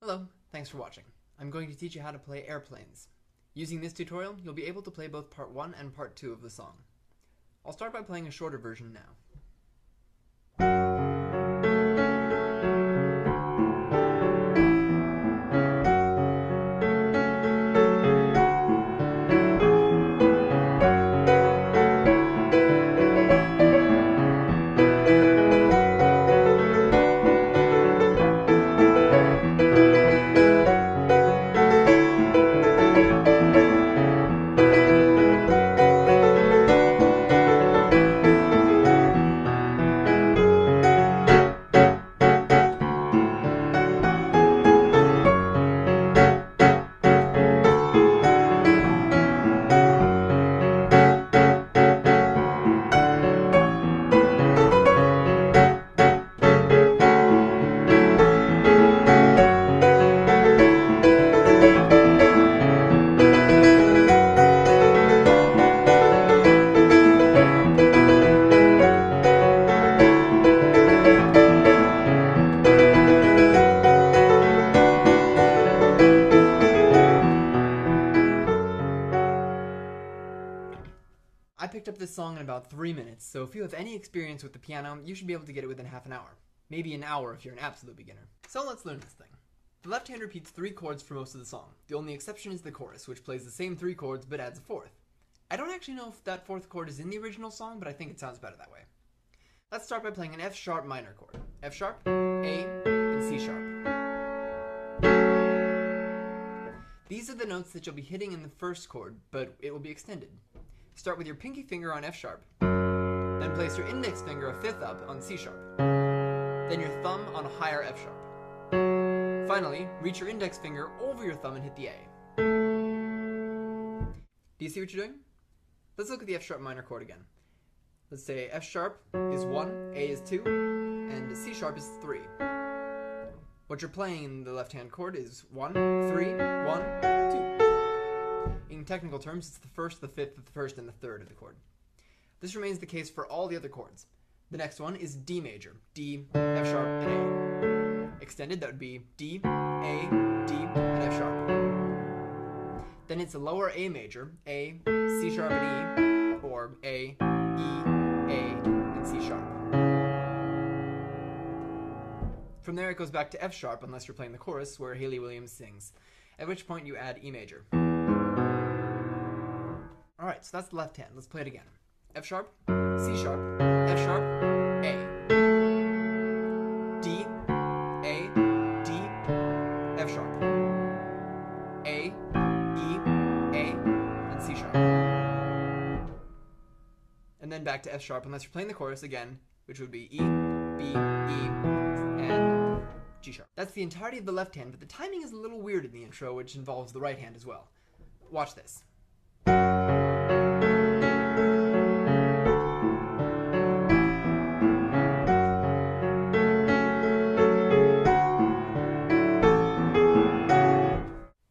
Hello, thanks for watching. I'm going to teach you how to play airplanes. Using this tutorial, you'll be able to play both part 1 and part 2 of the song. I'll start by playing a shorter version now. I picked up this song in about 3 minutes, so if you have any experience with the piano, you should be able to get it within half an hour. Maybe an hour if you're an absolute beginner. So let's learn this thing. The left hand repeats 3 chords for most of the song. The only exception is the chorus, which plays the same 3 chords but adds a 4th. I don't actually know if that 4th chord is in the original song, but I think it sounds better that way. Let's start by playing an F sharp minor chord. F sharp, A, and C sharp. These are the notes that you'll be hitting in the first chord, but it will be extended. Start with your pinky finger on F sharp, then place your index finger a 5th up on C sharp, then your thumb on a higher F sharp. Finally, reach your index finger over your thumb and hit the A. Do you see what you're doing? Let's look at the F sharp minor chord again. Let's say F sharp is 1, A is 2, and C sharp is 3. What you're playing in the left hand chord is 1, 3, 1, 2. In technical terms, it's the 1st, the 5th, the 1st, and the 3rd of the chord. This remains the case for all the other chords. The next one is D major. D, F sharp, and A. Extended, that would be D, A, D, and F sharp. Then it's a lower A major, A, C sharp, and E, or A, E, A, and C sharp. From there it goes back to F sharp unless you're playing the chorus where Hayley Williams sings, at which point you add E major. Alright, so that's the left hand. Let's play it again. F sharp, C sharp, F sharp, A. D, A, D, F sharp. A, E, A, and C sharp. And then back to F sharp unless you're playing the chorus again, which would be E, B, E, and G sharp. That's the entirety of the left hand, but the timing is a little weird in the intro, which involves the right hand as well. Watch this.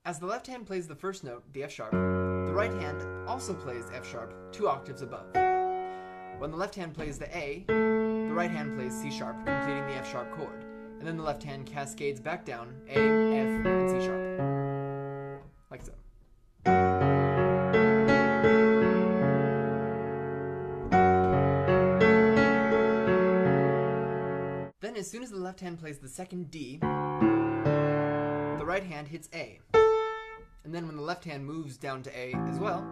As the left hand plays the first note, the F sharp, the right hand also plays F sharp 2 octaves above. When the left hand plays the A, the right hand plays C sharp, completing the F sharp chord, and then the left hand cascades back down A, F, and C sharp. Like so. Then as soon as the left hand plays the second D, the right hand hits A. And then when the left hand moves down to A as well,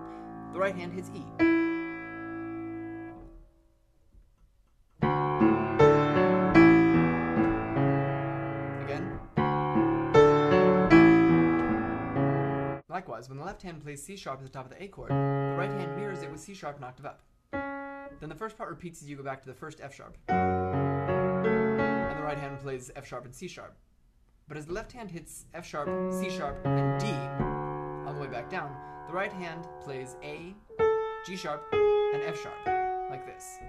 the right hand hits E. Again. Likewise, when the left hand plays C sharp at the top of the A chord, the right hand mirrors it with C sharp an octave up. Then the first part repeats as you go back to the first F sharp. And the right hand plays F sharp and C sharp. But as the left hand hits F sharp, C sharp, and D, on the way back down, the right hand plays A, G sharp, and F sharp, like this.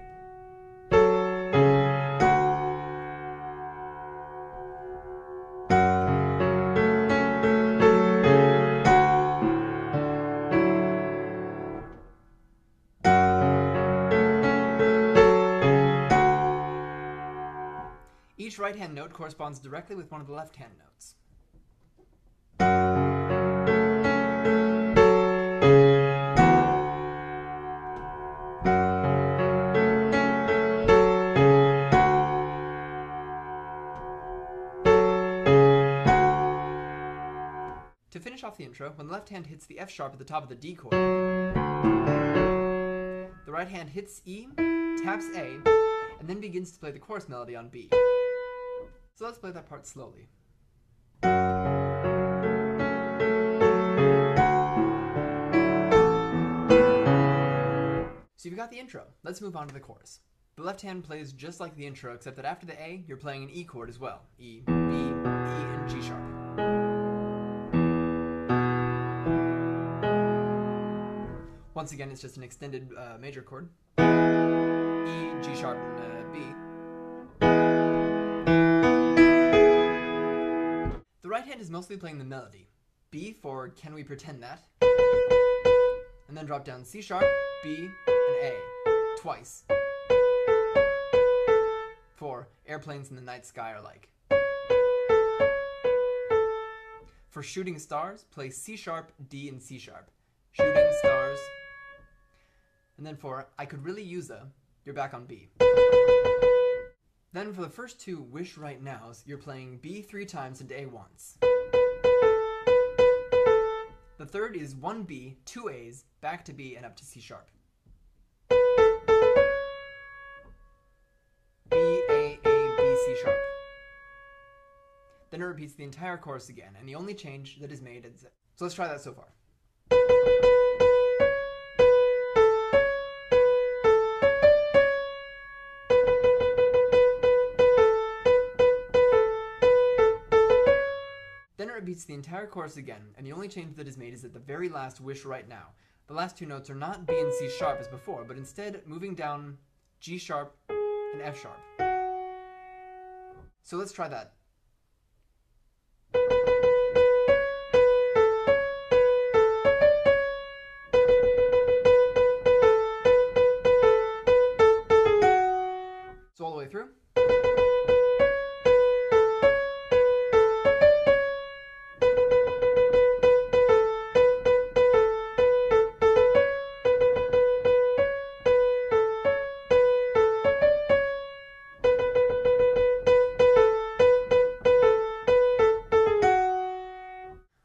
Each right-hand note corresponds directly with one of the left-hand notes. To finish off the intro, when the left hand hits the F sharp at the top of the D chord, the right hand hits E, taps A, and then begins to play the chorus melody on B. So let's play that part slowly. So you've got the intro. Let's move on to the chorus. The left hand plays just like the intro, except that after the A, you're playing an E chord as well. E, B, E, and G sharp. Once again, it's just an extended major chord. E, G sharp, and B. The right hand is mostly playing the melody. B for Can We Pretend That? And then drop down C sharp, B, and A, twice. For Airplanes in the Night Sky Are Like. For Shooting Stars, play C sharp, D, and C sharp. Shooting Stars. And then for I Could Really Use a, you're back on B. Then for the first two Wish Right Nows, you're playing B 3 times and A once. The third is 1 B, 2 A's, back to B and up to C sharp. B, A, B, C sharp. Then it repeats the entire chorus again, and the only change that is made is... So let's try that so far. Then it repeats the entire chorus again, and the only change that is made is at the very last Wish Right Now. The last two notes are not B and C sharp as before, but instead moving down G sharp and F sharp. So let's try that. So all the way through.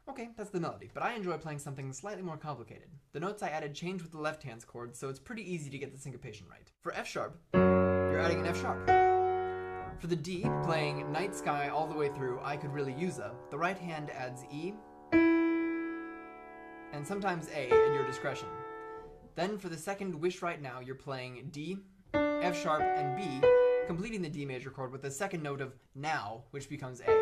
Okay, that's the melody, but I enjoy playing something slightly more complicated. The notes I added change with the left hand's chord, so it's pretty easy to get the syncopation right. For F sharp, you're adding an F sharp. For the D, playing Night Sky all the way through I Could Really Use a, the right hand adds E, and sometimes A at your discretion. Then for the second Wish Right Now, you're playing D, F sharp, and B, completing the D major chord with the second note of Now, which becomes A.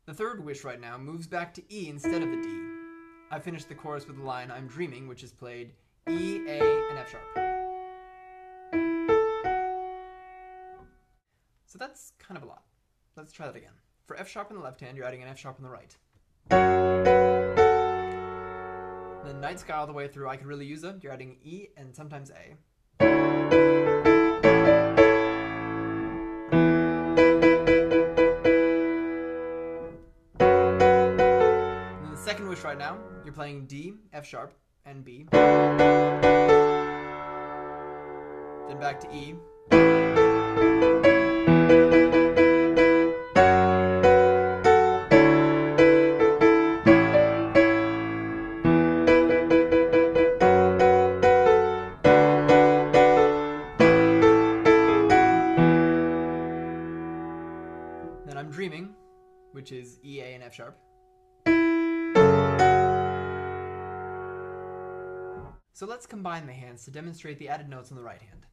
The third Wish Right Now moves back to E instead of the D. I finished the chorus with the line I'm Dreaming, which is played E, A, and F sharp. So that's kind of a lot. Let's try that again. For F sharp on the left hand, you're adding an F sharp on the right. Then Night Sky all the way through I Could Really Use a, you're adding E and sometimes A. Second Wish Right Now, you're playing D, F sharp, and B. Then back to E. Then I'm Dreaming, which is E, A, and F sharp. So let's combine the hands to demonstrate the added notes on the right hand.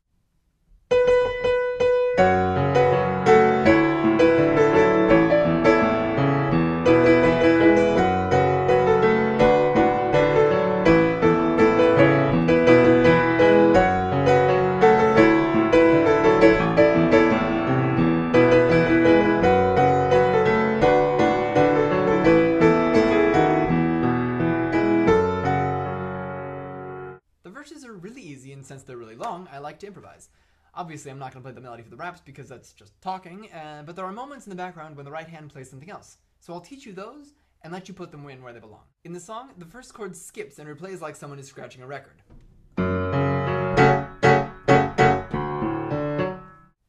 The verses are really easy, and since they're really long, I like to improvise. Obviously, I'm not going to play the melody for the raps because that's just talking, but there are moments in the background when the right hand plays something else. So I'll teach you those and let you put them in where they belong. In the song, the first chord skips and replays like someone is scratching a record.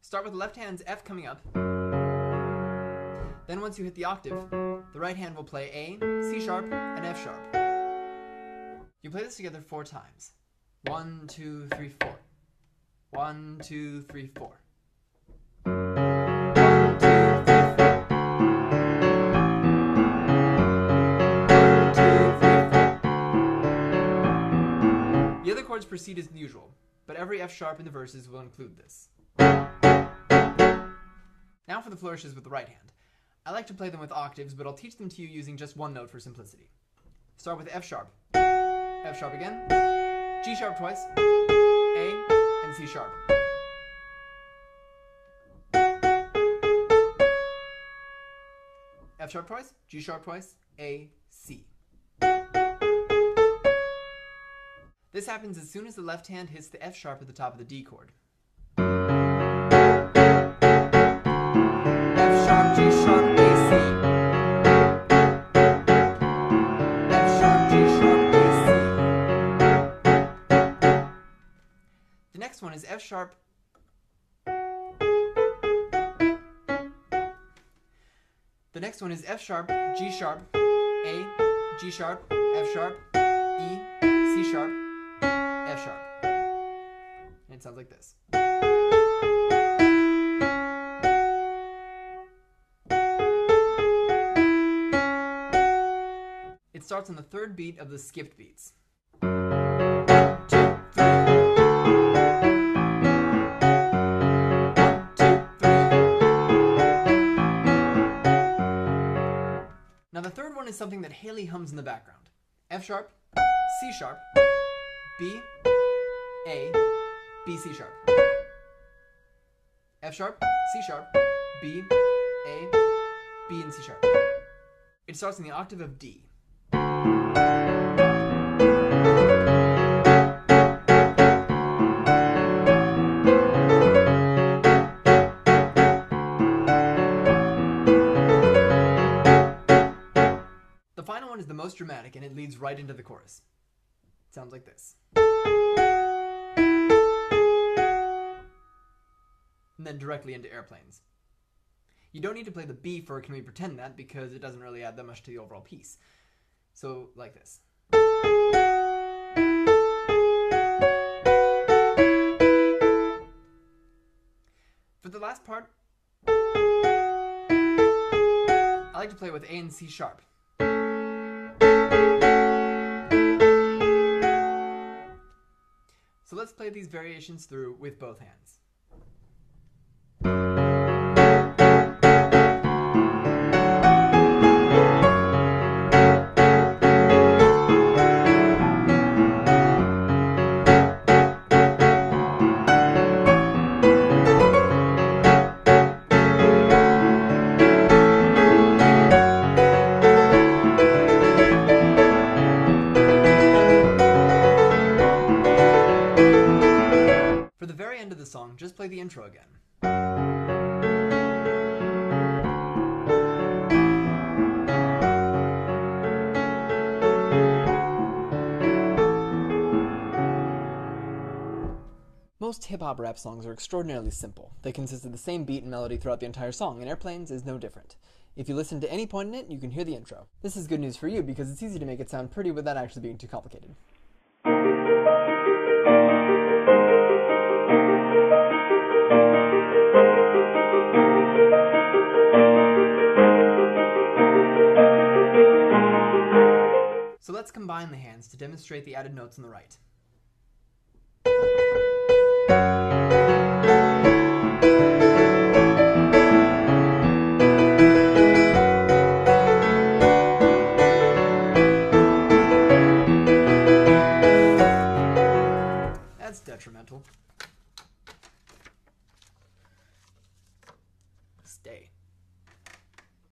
Start with the left hand's F coming up, Then once you hit the octave, the right hand will play A, C sharp, and F sharp. You play this together 4 times. 1, 2, 3, 4. 1, 2, 3, 4. 1, 2, 3, 4. 1, 2, 3, 4. The other chords proceed as usual, but every F sharp in the verses will include this. Now for the flourishes with the right hand. I like to play them with octaves, but I'll teach them to you using just one note for simplicity. Start with F sharp, F sharp again, G sharp twice, A, and C sharp. F sharp twice, G sharp twice, A, C. This happens as soon as the left hand hits the F sharp at the top of the D chord. F sharp, G sharp, A, C. F sharp, G sharp, A, C. The next one is F sharp. The next one is F sharp, G sharp, A, G sharp, F sharp, E, C sharp, F sharp. And it sounds like this. It starts on the third beat of the skipped beats. 1, 2, 3. 1, 2, 3. Now the third one is something that Haley hums in the background. F sharp, C sharp, B, A, B, C sharp. F sharp, C sharp, B, A, B, and C sharp. It starts in the octave of D. The final one is the most dramatic, and it leads right into the chorus. It sounds like this. And then directly into airplanes. You don't need to play the B for Can We Pretend That, because it doesn't really add that much to the overall piece. So, like this. For the last part, I like to play with A and C sharp. So let's play these variations through with both hands. For the very end of the song, just play the intro again. Most hip-hop rap songs are extraordinarily simple. They consist of the same beat and melody throughout the entire song, and Airplanes is no different. If you listen to any point in it, you can hear the intro. This is good news for you because it's easy to make it sound pretty without actually being too complicated. So let's combine the hands to demonstrate the added notes on the right.